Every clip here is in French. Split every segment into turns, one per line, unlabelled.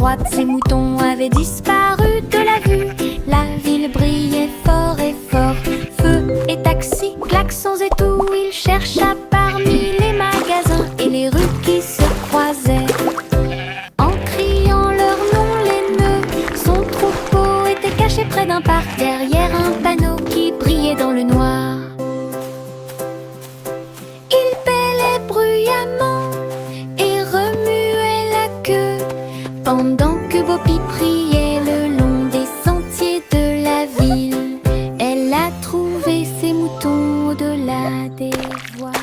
droite, ces moutons avaient disparu de la vue. La ville brillait fort et fort. Feu et taxis, klaxons et tout. Il chercha parmi les magasins et les rues qui se croisaient. En criant leur nom, les nœuds, son troupeau était caché près d'un parc, derrière un panneau qui brillait dans le noir. Il bêlait bruyamment et remuait la queue pendant que Boppy priait le long des sentiers de la ville. Elle a trouvé ses moutons au-delà des voies.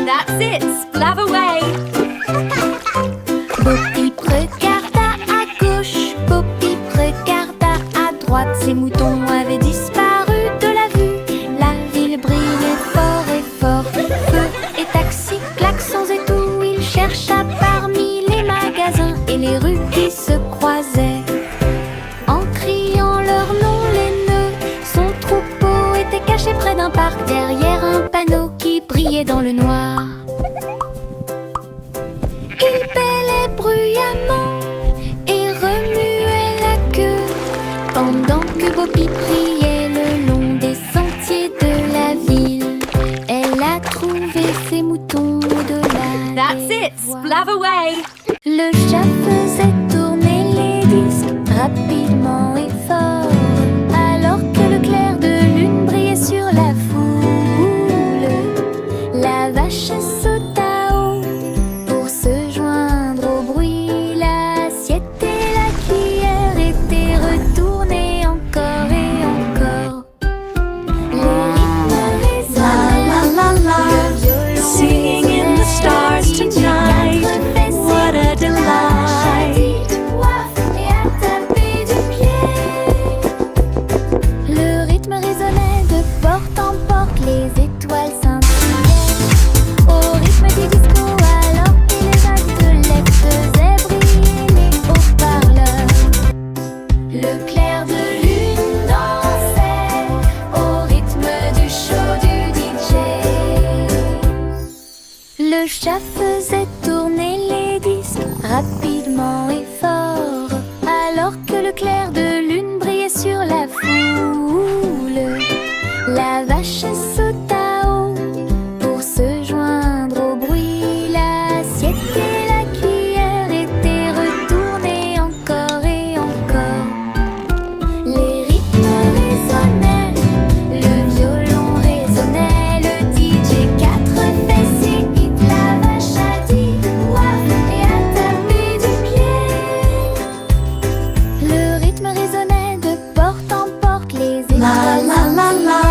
That's it, splav away.
Boppy regarda à gauche, Boppy regarda à droite. Ces moutons avaient disparu de la vue. La ville brillait fort et fort. Feu et taxis, klaxons et tout. Il chercha parmi les magasins et les rues qui se croisaient. En criant leur nom, les nœuds, son troupeau était caché près d'un parc, derrière un panneau qui brillait dans le noir. Il bêlait bruyamment et remuait la queue pendant que Boppy priait le long des sentiers de la ville. Elle a trouvé ses moutons au-delà
That's
des
it,
voies.
splav away.
Le chat faisait tourner les disques rapidement et fort, alors que le clair de lune brillait sur la foule. La vache sauta haut pour se joindre au bruit. L'assiette et la cuillère étaient retournées encore et encore. Les rythmes résonnaient,
La la la,
le violon
singing in the stars tonight. What a delight.
et à taper du pied. Le rythme résonnait de porte en porte, les étoiles scintillaient au rythme du disco, alors que les athlètes faisaient briller les haut-parleurs. Le clair de lune dansait au rythme du show du DJ. Le chat faisait tourner les disques rapidement et fort, alors que le clair de lune brillait sur la foule. La vache sauta haut pour se joindre au bruit. L'assiette et la cuillère étaient retournées encore et encore. Les rythmes résonnaient, le violon résonnait, le DJ 4 fessiers hit. La vache a dit ouaf et a tapé du pied. Le rythme résonnait de porte en porte, les étoiles
La la la la,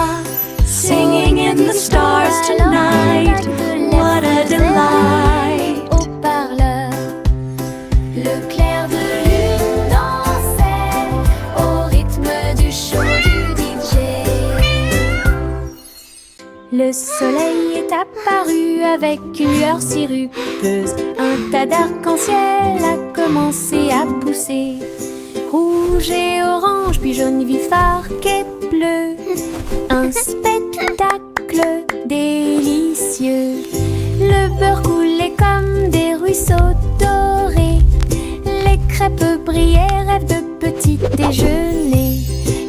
singing in the stars tonight. What a delight.
Haut-parleur. Le clair de lune dansait au rythme du show du DJ. Le soleil est apparu avec une lueur sirupeuse. Un tas d'arc-en-ciel a commencé à pousser. Rouge et orange, puis jaune vif, arc et bleu. Un spectacle délicieux. Le beurre coulait comme des ruisseaux dorés. Les crêpes brillaient, rêve de petit déjeuner.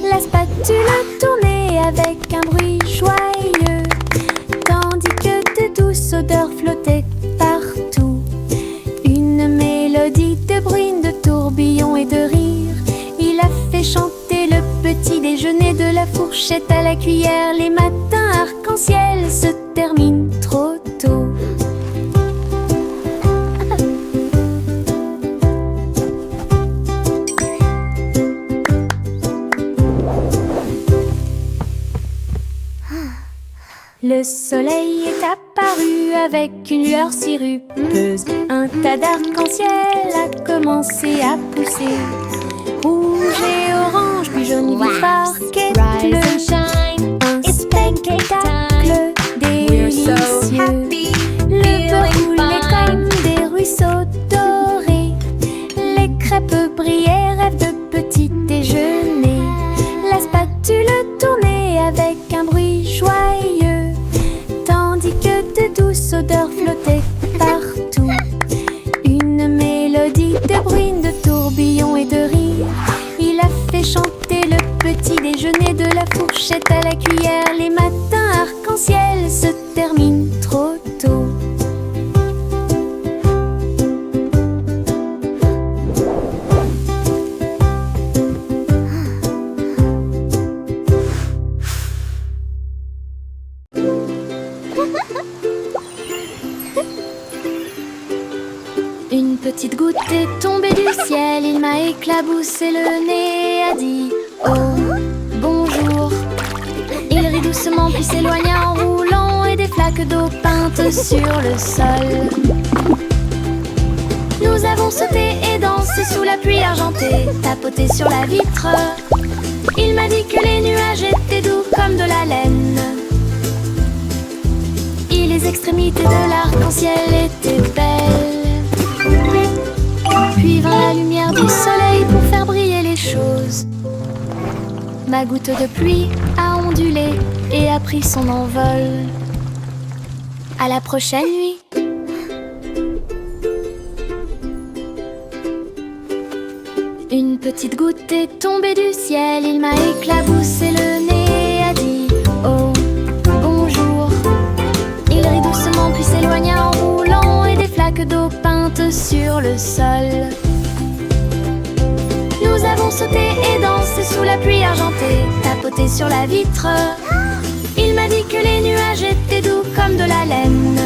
La spatule tournait avec un bruit joyeux, tandis que de douces odeurs flottaient partout. Une mélodie de bruine, de tourbillons et de rire. Il a fait chanter le petit déjeuner, de la fourchette à la cuillère. Les matins arc-en-ciel se terminent trop tôt. Le soleil est apparu avec une lueur sirupeuse. Un tas d'arc-en-ciel a commencé à pousser. Rouge et orange, puis jaune vif, arc et bleu. Un spectacle délicieux. Le beurre coulait comme des ruisseaux dorés. Les crêpes brillaient, rêve de petit déjeuner. La spatule tournait avec un bruit joyeux, tandis que de douces odeurs flottaient partout. Une Une petite goutte est tombée du ciel, il m'a éclaboussé le nez et a dit oh, bonjour. Il rit doucement puis s'éloigna en roulant et des flaques d'eau peintes sur le sol. Nous avons sauté et dansé sous la pluie argentée, tapoté sur la vitre. Il m'a dit que les nuages étaient doux comme de la laine. Et les extrémités de l'arc-en-ciel étaient belles. Puis vint la lumière du soleil pour faire briller les choses. Ma goutte de pluie a ondulé et a pris son envol. À la prochaine nuit. Une petite goutte est tombée du ciel, il m'a éclaboussé le nez et a dit oh, bonjour. Il rit doucement puis s'éloigna en roulant et des flaques d'eau peintes sur le sol. Nous avons sauté et dansé sous la pluie argentée, tapoté sur la vitre. Il m'a dit que les nuages étaient doux comme de la laine.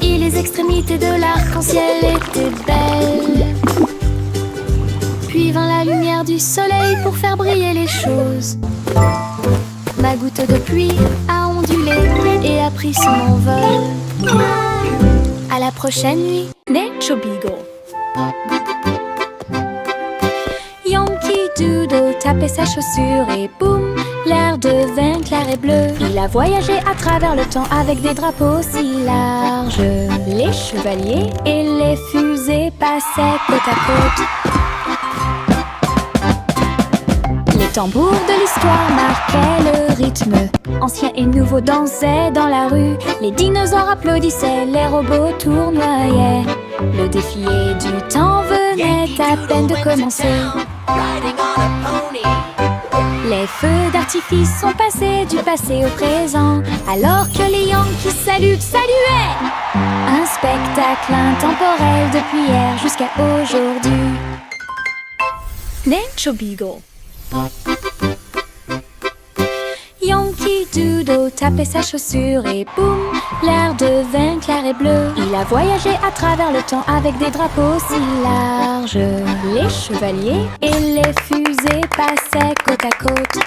Et les extrémités de l'arc-en-ciel étaient belles. Puis vint la lumière du soleil pour faire briller les choses. Ma goutte de pluie a ondulé et a pris son envol. À la prochaine nuit.
Nature Beagle.
Yankee Doodle tapait sa chaussure et boum, l'air devint clair et bleu. Il a voyagé à travers le temps avec des drapeaux si larges. Les chevaliers et les fusées passaient côte à côte. Les tambours de l'histoire marquaient le rythme. Anciens et nouveaux dansaient dans la rue. Les dinosaures applaudissaient, les robots tournoyaient. Le défilé du temps venait à peine de commencer. Les feux d'artifice sont passés du passé au présent, alors que les Yankees saluaient. Un spectacle intemporel depuis hier jusqu'à aujourd'hui.
Nature Beagle.
Yankee Doodle tapait sa chaussure et boum, l'air devint clair et bleu. Il a voyagé à travers le temps avec des drapeaux si larges. Les chevaliers et les fusées passaient côte à côte.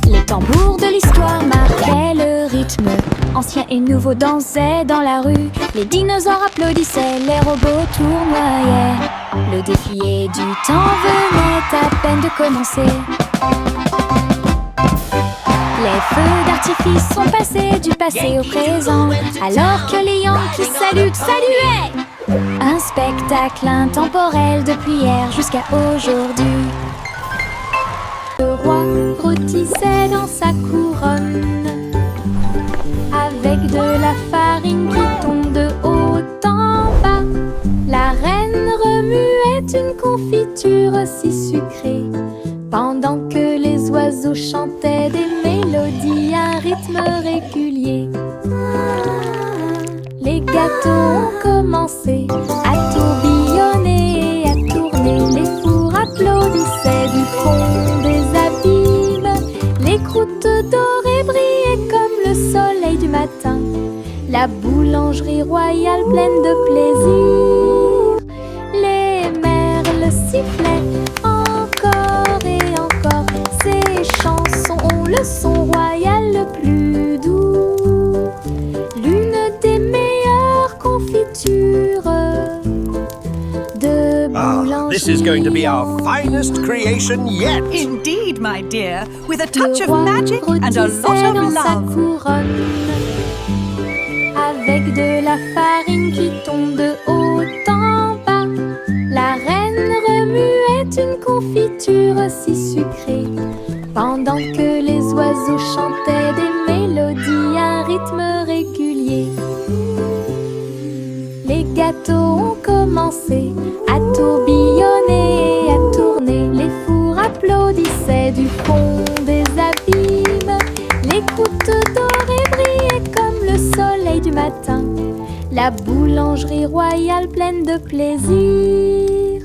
Les tambours de l'histoire marquaient le rythme. Anciens et nouveaux dansaient dans la rue. Les dinosaures applaudissaient, les robots tournoyaient. Le défilé du temps venait à peine de commencer. Les feux d'artifice sont passés du passé au présent, alors que les Yankees saluaient. Un spectacle intemporel depuis hier jusqu'à aujourd'hui. Le roi rôtissait dans sa couronne, avec de la farine qui tombe de haut en bas. La reine remuait une confiture si sucrée, pendant que les oiseaux chantaient des mélodies à rythme régulier. Les gâteaux ont commencé à tourbillonner et à tourner. Les fours applaudissaient du fond des abîmes. Les croûtes dorées brillaient comme le soleil du matin. La boulangerie royale pleine de plaisir. Les merles sifflaient encore et encore. Ces chansons ont le son royal le plus doux. L'une des meilleures confitures de boulangerie.
This is going to be our finest creation yet.
Indeed, my dear, with a touch
Le
of
roi
magic and a lot
rôtissait
of
dans sa
love.
couronne, avec de la farine qui tombe de haut en bas. La reine remuait une confiture si sucrée, pendant que les oiseaux chantaient des mélodies à un rythme régulier. Les gâteaux ont commencé à tourbillonner et à tourner. Les fours applaudissaient du fond des abîmes. Les croûtes dorées brillaient comme le soleil du matin. La boulangerie royale pleine de plaisir.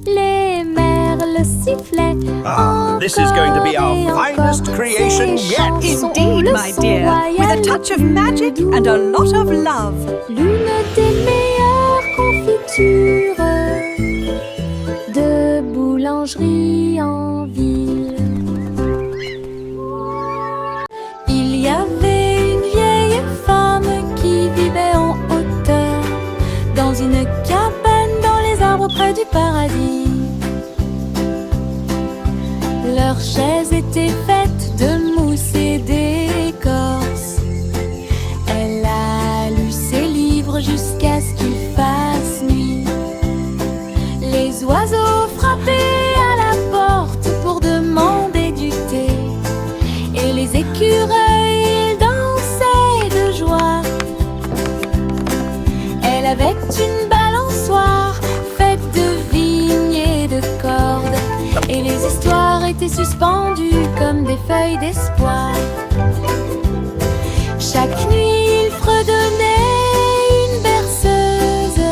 Les merles le sifflet.
Ah, this is going to be our
Encore et
finest
encore,
creation
ces
yet.
chansons ont
Indeed,
le
my
son
dear, with a
royal
touch of
du
magic
doux.
and a lot of love.
L'une des meilleures confitures de boulangerie en ville. Il y avait une vieille femme qui vivait en hauteur, dans une cabane dans les arbres près du paradis. Leurs chaises étaient faites de mousse et d'écorce. Elle a lu ses livres jusqu'à ce qu'il fasse nuit. Les oiseaux frappaient à la porte pour demander du thé, et les écureuils dansaient de joie. Elle avait une balançoire faite de vignes et de cordes, et les histoires étaient suspendues comme des feuilles d'espoir. Chaque nuit, il fredonnait une berceuse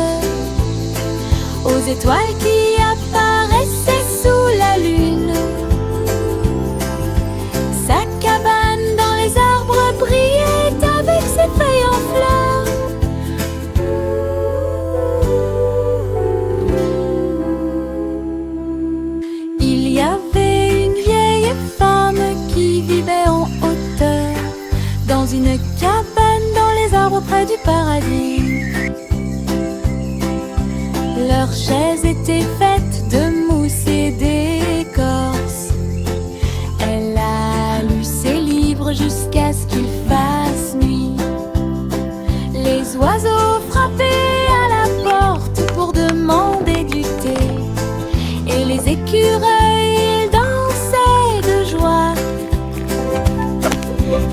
aux étoiles qui apparaissaient sous la lune. Sa cabane dans les arbres brillait avec ses feuilles en fleurs. Il y avait une vieille femme qui vivait en hauteur, dans une cabane dans les arbres près du paradis. Leurs chaises étaient faites de mousse et d'écorce. Elle a lu ses livres jusqu'à ce qu'il fasse nuit. Les oiseaux frappaient à la porte pour demander du thé, et les écureuils dansaient de joie.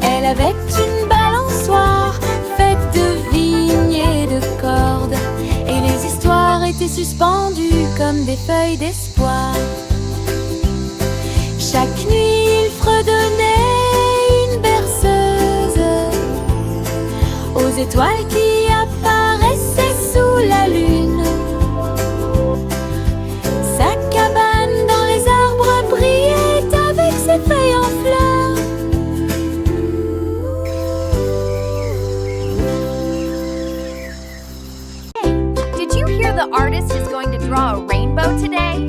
Elle avait une balançoire faite de vignes et de cordes, et les histoires étaient suspendues comme des feuilles d'espoir. Chaque nuit, il fredonnait une berceuse aux étoiles qui apparaissaient sous la lune. Sa cabane dans les arbres brillait avec ses feuilles en fleurs.
Did you hear the artist is going to draw a rainbow today?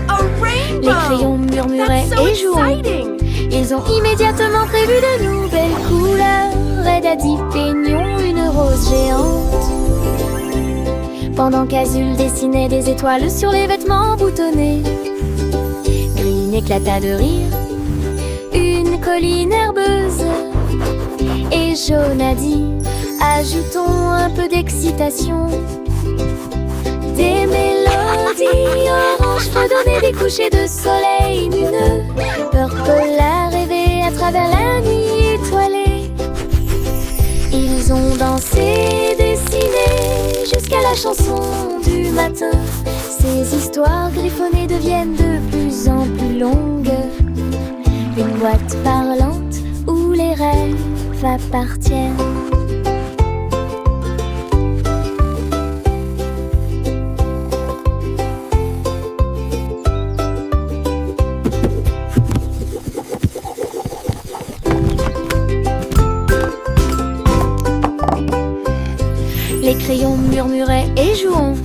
A
Les
rainbow!
crayons murmuraient
That's so
et jouaient.
exciting!
Ils ont immédiatement prévu de nouvelles couleurs. Red a dit peignons une rose géante, pendant qu'Azul dessinait des étoiles sur les vêtements boutonnés. Green éclata de rire, une colline herbeuse. Et Jaune a dit ajoutons un peu d'excitation. Des mélodies oranges fredonnaient des couchers de soleil lumineux. Purple a rêvé à travers la nuit étoilée. Ils ont dansé, dessiné jusqu'à la chanson du matin. Ces histoires griffonnées deviennent de plus en plus longues. Une boîte parlante où les rêves appartiennent. Les crayons murmuraient et jouons.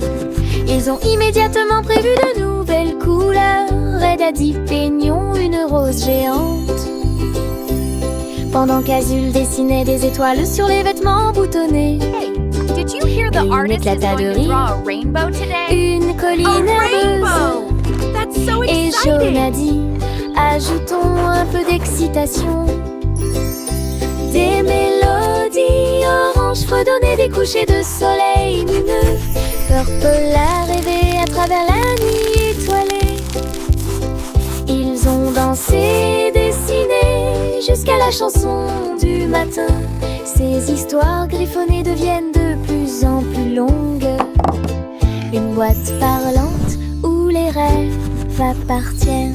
Ils ont immédiatement prévu de nouvelles couleurs. Red a dit peignons une rose géante, pendant qu'Azul dessinait des étoiles sur les vêtements boutonnés.
Hey, did you hear the
Green
artist is
éclata de
going to
rire.
draw a rainbow today?
Une
A
colline herbeuse.
rainbow! That's so
Et Jaune a
exciting!
dit ajoutons un peu d'excitation. Des mélodies oranges fredonnaient des couchers de soleil lumineux. Purple a rêvé à travers la nuit étoilée. Ils ont dansé, dessiné jusqu'à la chanson du matin. Ces histoires griffonnées deviennent de plus en plus longues. Une boîte parlante où les rêves appartiennent.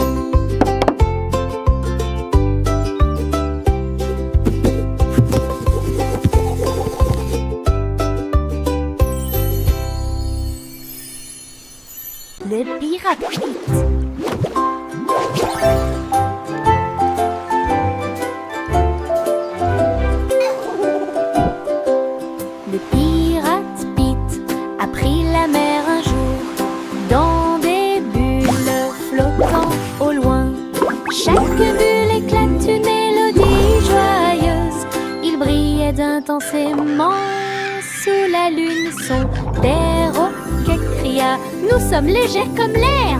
Le pirate.
Le pirate Pete a pris la mer un jour dans des bulles flottant au loin. Chaque bulle éclate une mélodie joyeuse. Il brillait intensément sous la lune. Son perroquet cria: nous sommes légers comme l'air.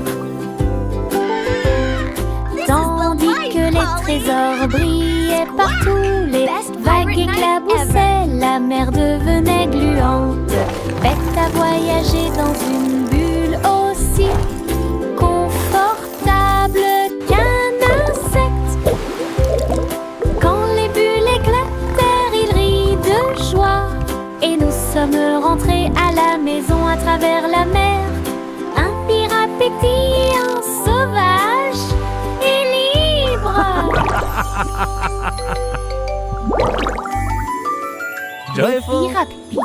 Tandis que les trésors brillaient partout, les vagues éclaboussaient, la mer devenait gluante. Bête à voyager dans une bulle aussi confortable qu'un insecte. Quand les bulles éclatèrent, il rit de joie. Et nous sommes rentrés à la maison à travers la mer. Un pirate pétillant, sauvage et libre.
Joyful.
Pirate Pete.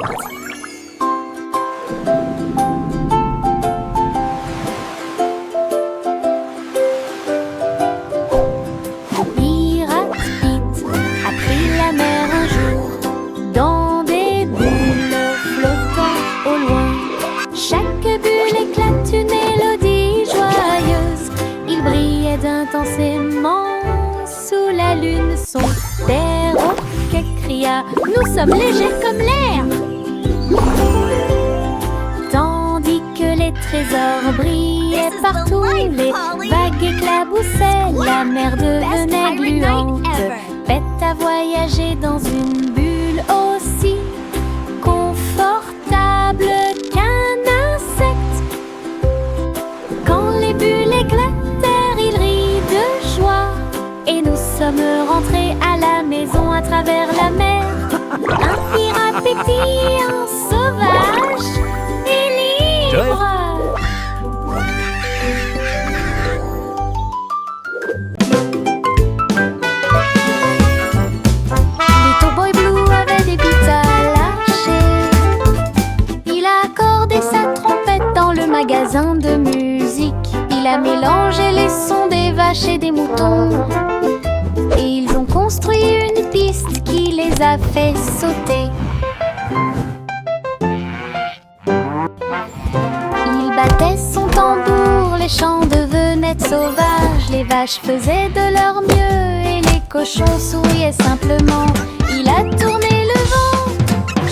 Pirate Pete a pris la mer un jour dans des bulles flottant au loin. Chaque bulle éclate une mélodie joyeuse. Il brillait intensément sous la lune. Son perroquet cria: nous sommes légers comme l'air. Tandis que les trésors brillaient partout, les vagues éclaboussaient, la mer devenait gluante. Bête à voyager dans une bulle aussi confortable qu'un insecte. Quand les bulles éclatèrent, il rit de joie. Et nous sommes rentrés à la maison à travers la mer. Un pirate pétillant, sauvage et libre. Little Boy Blue avait des bites à lâcher. Il a accordé sa trompette dans le magasin de musique. Il a mélangé les sons des vaches et des moutons. Et ils ont construit une piste qui les a fait sauter. Il battait son tambour, les champs devenaient sauvages. Les vaches faisaient de leur mieux et les cochons souriaient simplement. Il a tourné le vent,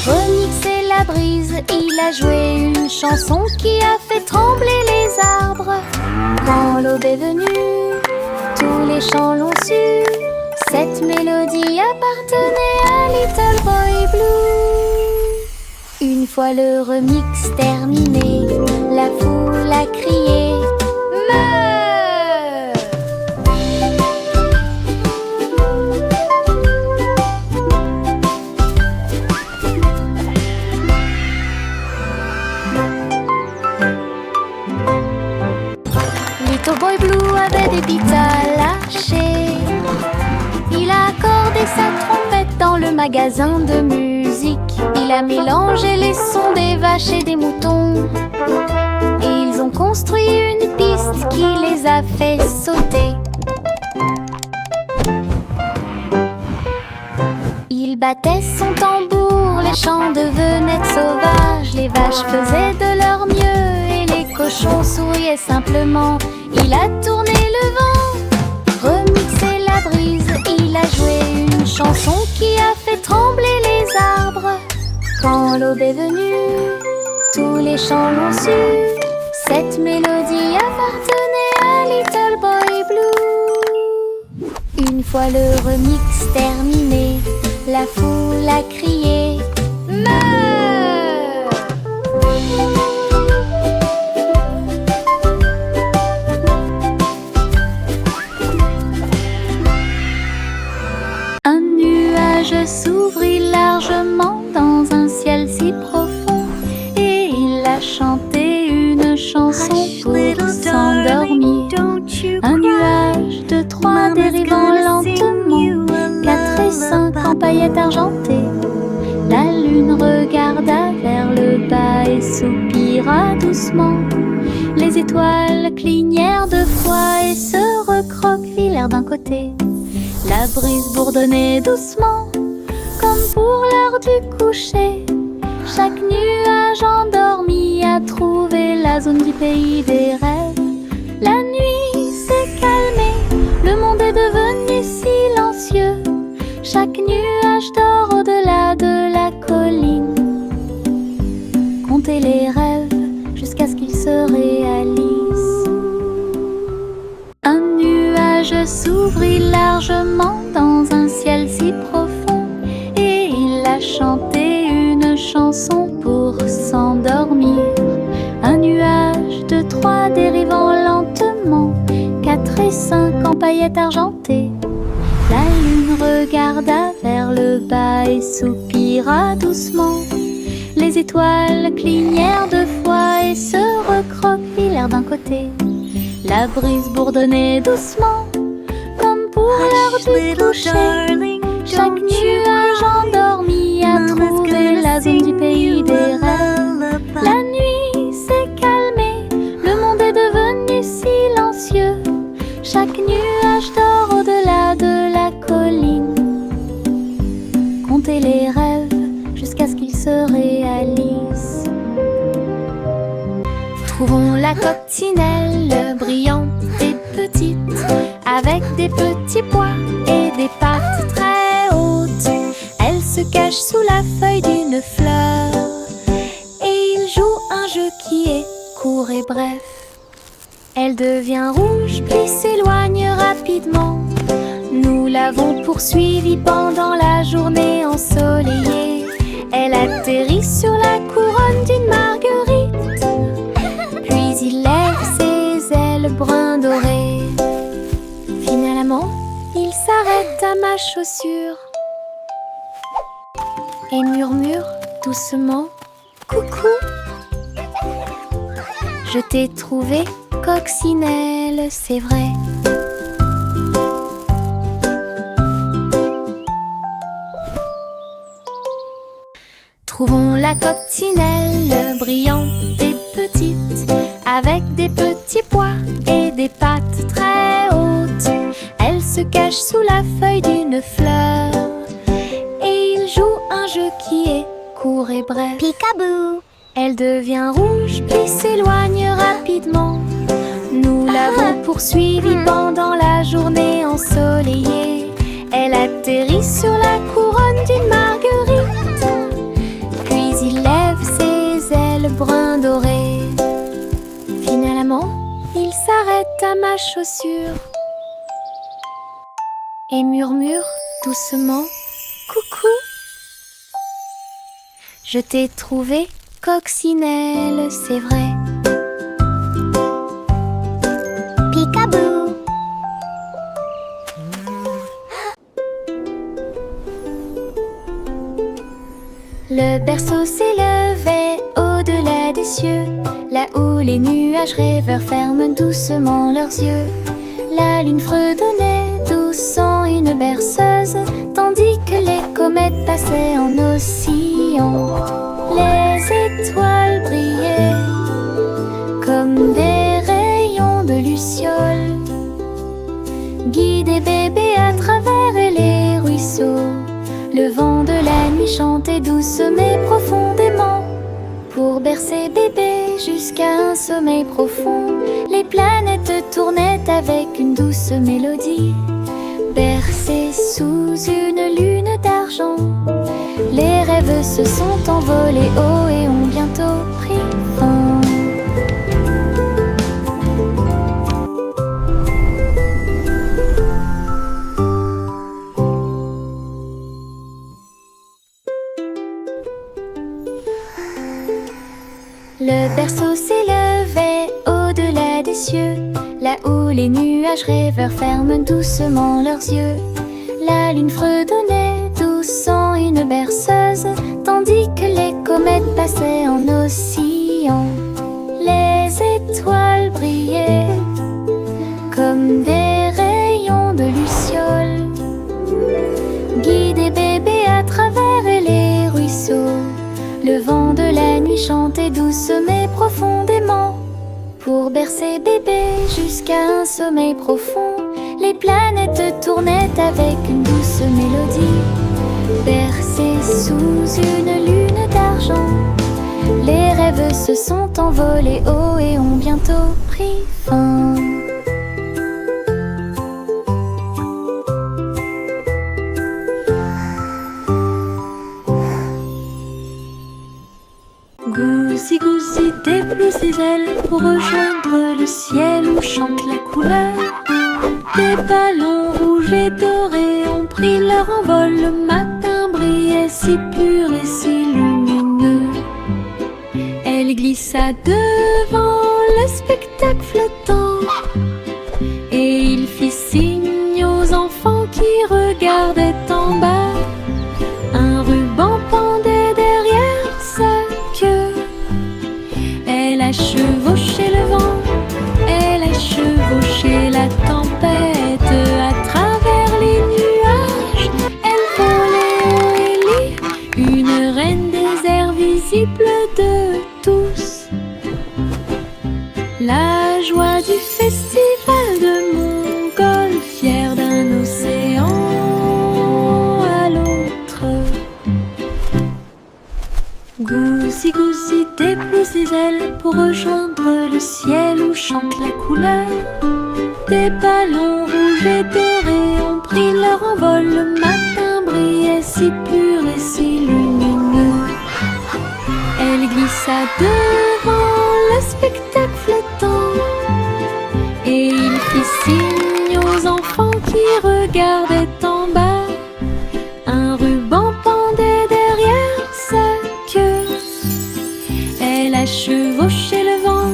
remixé la brise. Il a joué une chanson qui a fait trembler les arbres. Quand l'aube est venue, tous les champs l'ont su. Cette mélodie appartenait à Little Boy Blue. Une fois le remix terminé, la foule a crié: Meuh! Little Boy Blue avait des bites à lâcher. Il a accordé sa trompette dans le magasin de musique. Il a mélangé les sons des vaches et des moutons. Et ils ont construit une piste qui les a fait sauter. Il battait son tambour, les champs devenaient sauvages. Les vaches faisaient de leur mieux et les cochons souriaient simplement. Il a tourné le vent, remixé la brise. Il a joué une chanson qui a fait trembler les arbres. Quand l'aube est venue, tous les champs l'ont su. Cette mélodie appartenait à Little Boy Blue. Une fois le remix terminé, la foule a crié: Meuh! Un nuage s'ouvrit largement dans un ciel si profond, et il a chanté une chanson pour s'endormir. Un nuage de 3 dérivant lentement, 4 et 5 en paillettes argentées. La lune regarda vers le bas et soupira doucement. Les étoiles clignèrent de fois et se recroquevillèrent d'un côté. La brise bourdonnait doucement, comme pour l'heure du coucher. Chaque nuage endormi a trouvé la zone du pays des rêves. La nuit s'est calmée, le monde est devenu silencieux. Chaque nuage dort au-delà de la colline. Comptez les rêves jusqu'à ce qu'ils se réalisent. Un nuage s'ouvrit largement dans un ciel si profond, et il a chanté une chanson pour s'endormir. Un nuage de 3 dérivant lentement, 4 et 5 en paillettes argentées. La lune regarda vers le bas et soupira doucement. Les étoiles clignèrent 2 fois et se recroquevillèrent d'un côté. La brise bourdonnait doucement, comme pour l'heure du coucher. Chaque nuage endormi a trouvé la zone du pays des rêves. La nuit s'est calmée, le monde est devenu silencieux. Chaque nuage dort au-delà de la colline. Comptez les rêves jusqu'à ce qu'ils se réalisent. Trouvons la coccinelle brillante et petite, avec des petits pois et des pattes très hautes. Elle se cache sous la feuille d'une fleur et il joue un jeu qui est court et bref. Elle devient rouge puis s'éloigne rapidement. Nous l'avons poursuivie pendant la journée ensoleillée. Elle atterrit sur la couronne d'une marguerite, puis il lève ses ailes brun doré. Finalement, il s'arrête à ma chaussure et murmure doucement: coucou, je t'ai trouvé, coccinelle, c'est vrai. Trouvons la coccinelle brillante et petite, avec des petits pois et des pattes très hautes. Elle se cache sous la feuille d'une fleur et il joue un jeu qui est court et bref.
Peekaboo.
Elle devient rouge puis s'éloigne rapidement. Nous l'avons poursuivie pendant la journée ensoleillée. Elle atterrit sur la couronne d'une marguerite, puis il lève ses ailes brun doré. Finalement, il s'arrête à ma chaussure et murmure doucement: coucou, je t'ai trouvé, coccinelle, c'est vrai.
Peekaboo.
Le berceau s'élevait au-delà des cieux, là où les nuages rêveurs ferment doucement leurs yeux. La lune fredonnait douce en une berceuse, tandis que les comètes passaient en oscillant. Les étoiles brillaient comme des rayons de lucioles, guidaient bébé à travers les ruisseaux. Le vent de la nuit chantait douce mais profondément, pour bercer bébé jusqu'à un sommeil profond. Les planètes tournaient avec une douce mélodie, bercées sous une lune d'argent. Les rêves se sont envolés haut et ont bientôt pris fin. Le berceau s'élevait au-delà des cieux, là où les nuages rêveurs ferment doucement leurs yeux. La lune fredonnait douce en une berceuse, tandis que les comètes passaient en oscillant. Les étoiles brillaient comme des rayons de lucioles, guidaient bébé à travers les ruisseaux. Le vent de la nuit chantait douce mais profondément, pour bercer bébé jusqu'à un sommeil profond. Les planètes tournaient avec une douce mélodie, bercées sous une lune d'argent. se sont envolés haut et ont bientôt pris fin.
Goosey, goosey, déploie ses ailes pour rejoindre le ciel où chante la couleur. Des ballons rouges et dorés ont pris leur envol. Le matin brillait si pur et si lumineux. Elle glissa devant le spectacle flottant et il fit signe aux enfants qui regardaient en bas. Un ruban pendait derrière sa queue. Elle a chevauché le vent, elle a chevauché la tempête. À travers les nuages, elle volait haut et libre, une reine des airs visible de tous. La joie du festival de montgolfière d'un océan à l'autre. Goosey, goosey, déploie ses ailes pour rejoindre le ciel où chante la couleur. Des ballons rouges et dorés ont pris leur envol. Le matin brillait si pur et si lumineux. Elle glissa devant le spectacle flottant et il fit signe aux enfants qui regardaient en bas. Un ruban pendait derrière sa queue. Elle a chevauché le vent,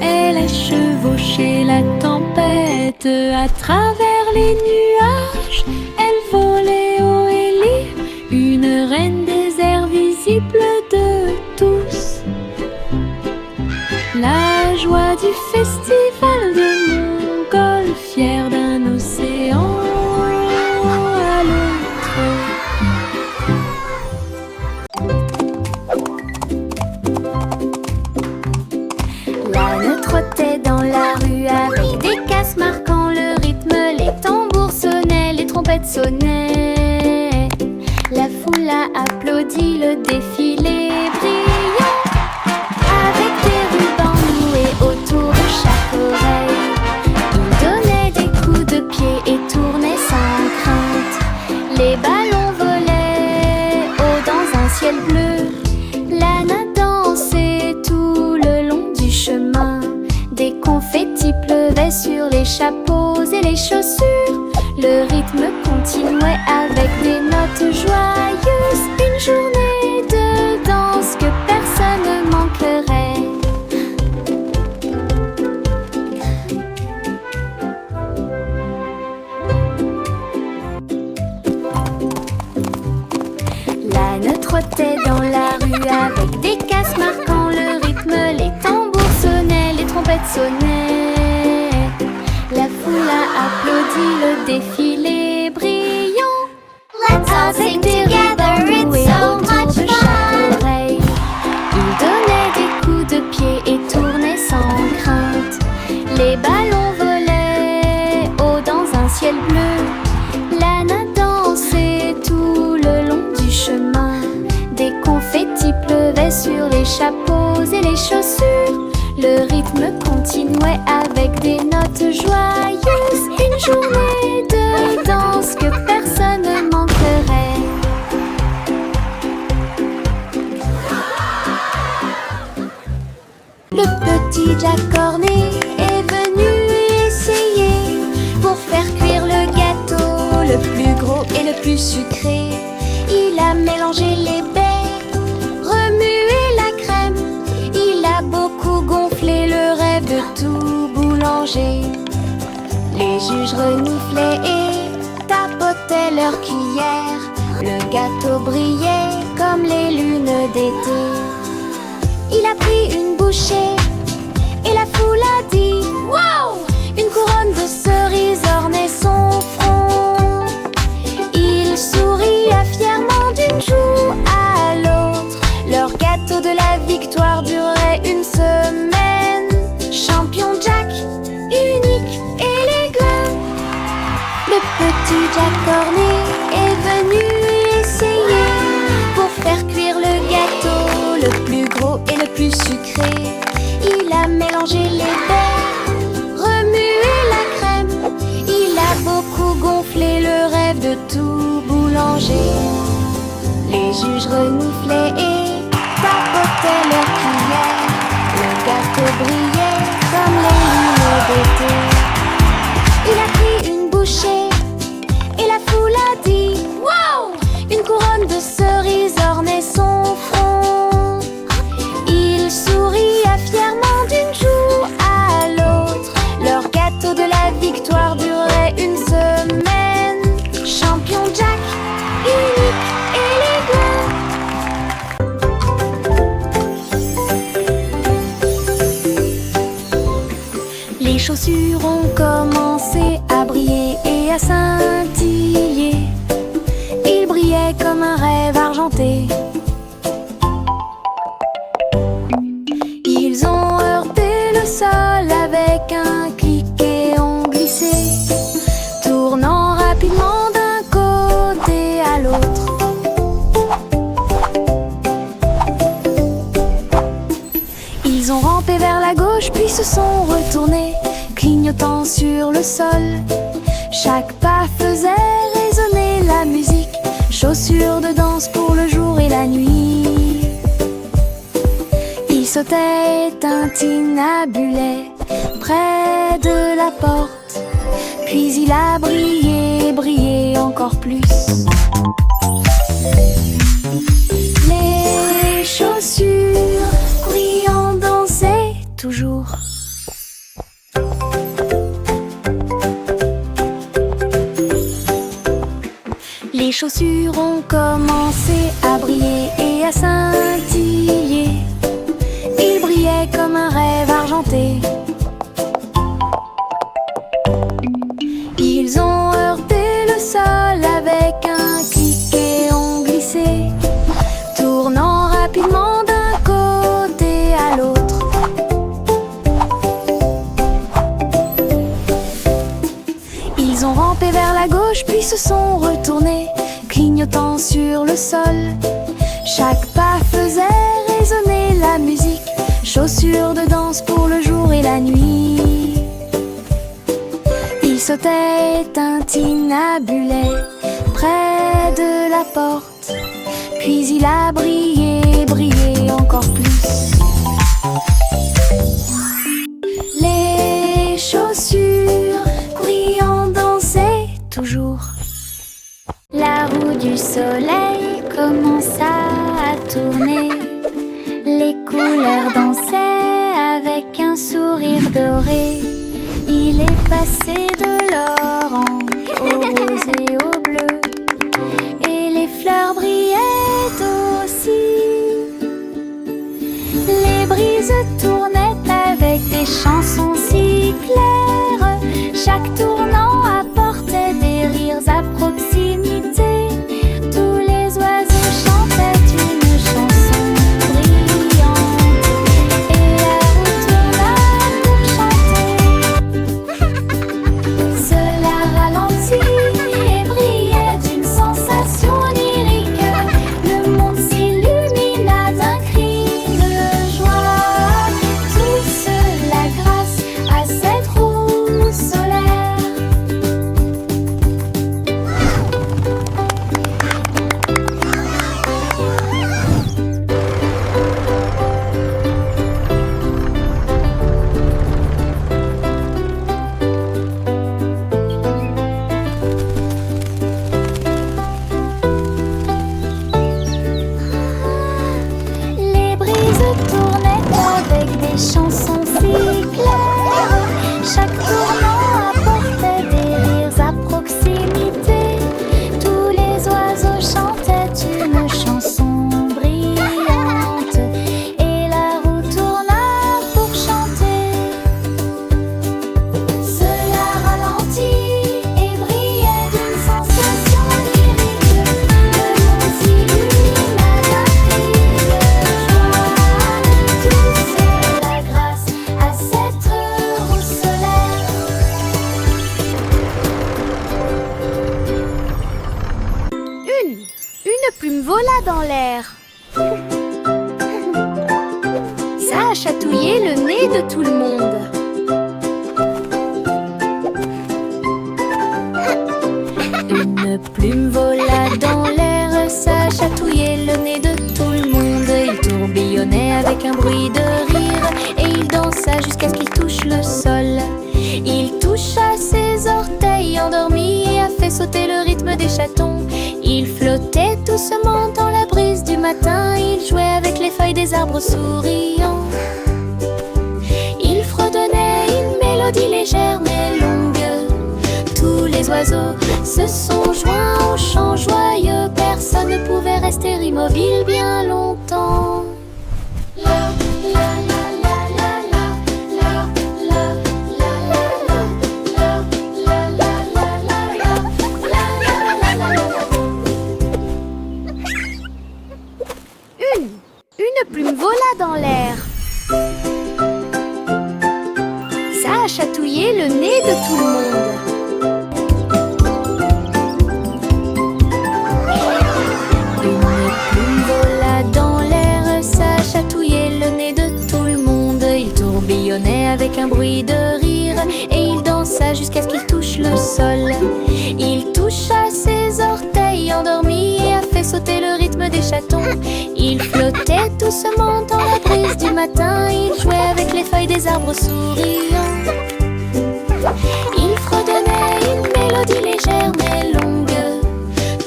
elle a chevauché la tempête. À travers les nuages, elle volait haut et libre, une reine des airs visible de tous. La joie du festival de montgolfière d'un océan à l'autre.
L'âne trottait dans la rue avec des casses marquant le rythme. Les tambours sonnaient, les trompettes sonnaient. La foule a applaudi le défilé brillant, avec des rubans noués autour de chaque oreille. Il donnait des coups de pied et tournait sans crainte. Les ballons volaient haut dans un ciel bleu. L'âne a dansé tout le long du chemin. Des confettis pleuvaient sur les chapeaux et les chaussures. Le rythme continuait avec des notes joyeuses. Une journée de danse que personne ne manquerait. L'âne trottait dans la rue avec des casses marquant le rythme. Les tambours sonnaient, les trompettes sonnaient. La foule a applaudi le défilé brillant.
Let's all sing together, it's so much fun.
Il donnait des coups de pied et tournait sans crainte. Les ballons volaient haut dans un ciel bleu. L'âne a dansé tout le long du chemin. Des confettis pleuvaient sur les chapeaux et les chaussures. Le rythme continuait avec des notes joyeuses. Une journée de danse que personne ne manquerait. Le petit Jack Cornet est venu essayer pour faire cuire le gâteau le plus gros et le plus sucré. Il a mélangé les baies, remué la crème. Il a beaucoup gonflé le rêve de tout boulanger. Les juges reniflaient et tapotaient leur cuillère. Le gâteau brillait comme les lunes d'été. Il a pris une bouchée et la foule a dit wow! Une couronne de cerises ornait son front. Il souria fièrement d'une joue à l'autre. Leur gâteau de la victoire durait une semaine. Champion Jack, unique, élégant. Le petit Jack Cornet est venu essayer pour faire cuire le gâteau le plus gros et le plus sucré. Il a mélangé les beurres, remué la crème. Il a beaucoup gonflé le rêve de tout boulanger. Les juges reniflaient et tapotaient leurs cuillères. Le gâteau brillait comme les lignes d'été. Il a pris une bouchée et la foule a dit wow! Une couronne de cerises ornait son front. Il souria fièrement d'une joue à l'autre. Leur gâteau de la victoire durait une semaine. Champion Jack, unique, élégant. Les chaussures ont commencé à briller et à scintiller. Ils brillaient comme un rêve argenté. Ils ont heurté le sol avec un clic et ont glissé, tournant rapidement d'un côté à l'autre. Ils ont rampé vers la gauche puis se sont retournés, clignotant sur le sol. Chaque pas faisait résonner la musique, chaussures de danse pour le jour et la nuit. Il sautait, tintinabulait près de la porte, puis il a brillé, brillé encore plus. Les chaussures brillantes dansaient toujours. Les chaussures ont commencé à briller et à scintiller. Ils brillaient comme un rêve argenté. Ils ont heurté le sol avec un clic et ont glissé, tournant rapidement d'un côté à l'autre. Ils ont rampé vers la gauche puis se sont retournés, clignotant sur le sol. Chaque pas faisait résonner la musique, chaussures de danse pour le jour et la nuit. Il sautait, tintinabulait près de la porte, puis il a brillé, brillé encore plus. Les chaussures brillantes dansaient toujours. La roue du soleil commença à tourner. Les couleurs dansaient avec un sourire doré. Il est passé de l'orange au rose et au bleu, et les fleurs brillaient aussi. Les brises tournaient avec des chansons si claires. Chaque tournant apportait des rires à proximité. Tous les oiseaux chantaient une chanson brillante, et la roue tourna pour chanter. Cela ralentit et brillait d'une sensation onirique. Le monde s'illumina d'un cri de joie. Tout cela grâce à cette roue solaire. Les brises tournaient avec des chansons si claires. Chaque tournant apportait des rires à proximité. Tous les oiseaux chantaient une chanson brillante, et la roue tourna pour chanter. Cela ralentit et brillait d'une sensation onirique. Le monde s'illumina d'un cri de joie. Tout cela grâce à cette roue solaire. chatouillé le nez de tout le monde. Une plume vola dans l'air, ça chatouillait le nez de tout le monde. Il tourbillonnait avec un bruit de rire et il dansa jusqu'à ce qu'il touche le sol. Il toucha ses orteils endormis et a fait sauter le rythme des chatons. Il flottait doucement dans la brise du matin, il jouait avec les feuilles des arbres souriants. Il fredonnait une mélodie légère mais longue. Tous les oiseaux se sont joints au chant joyeux. Personne ne pouvait rester immobile bien longtemps. Une plume vola dans l'air. Ça a chatouillé le nez de tout le monde. Une plume vola dans l'air, ça a chatouillé le nez de tout le monde. Il tourbillonnait avec un bruit de rire et il dansa jusqu'à ce qu'il touche le sol. Il toucha ses orteils endormis et a fait sauter le rythme des chatons. Il flottait doucement dans la brise du matin, il jouait avec les feuilles des arbres souriants. Il fredonnait une mélodie légère mais longue.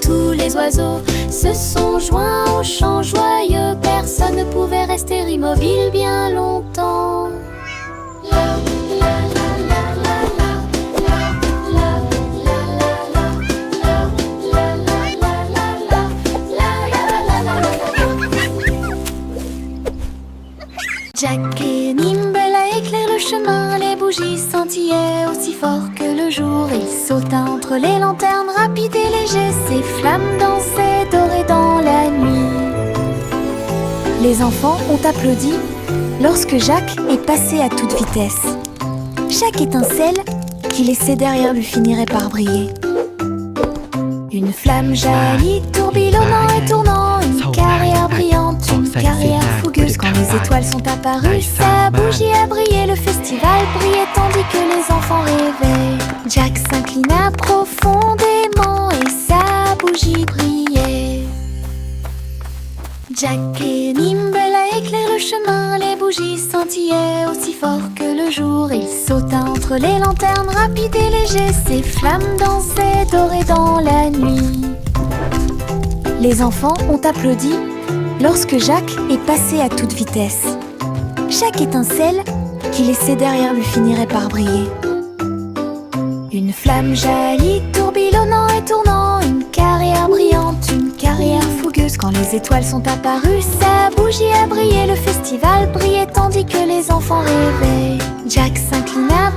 Tous les oiseaux se sont joints au chant joyeux. Personne ne pouvait rester immobile bien longtemps. Jack et Nimble éclairent le chemin, les bougies scintillaient aussi fort que le jour. Il sauta entre les lanternes rapides et légers, ses flammes dansaient dorées dans la nuit. Les enfants ont applaudi lorsque Jack est passé à toute vitesse. Chaque étincelle qu'il laissait derrière lui finirait par briller. Une flamme jaillit, tourbillonnant et tournant, une carrière brillante, une carrière fougueuse. Quand les étoiles sont apparues, sa bougie a brillé, le festival brillait tandis que les enfants rêvaient. Jack s'inclina profondément et sa bougie brillait. Jack et Nimble éclairent le chemin, les bougies scintillaient aussi fort que le jour. Il sauta entre les lanternes rapides et légers, ses flammes dansaient dorées dans la nuit. Les enfants ont applaudi lorsque Jack est passé à toute vitesse. Chaque étincelle qu'il laissait derrière lui finirait par briller. Une flamme jaillit, tourbillonnant et tournant, une carrière brillante, une carrière fougueuse. Quand les étoiles sont apparues, sa bougie a brillé, le festival brillait tandis que les enfants rêvaient. Jack s'inclina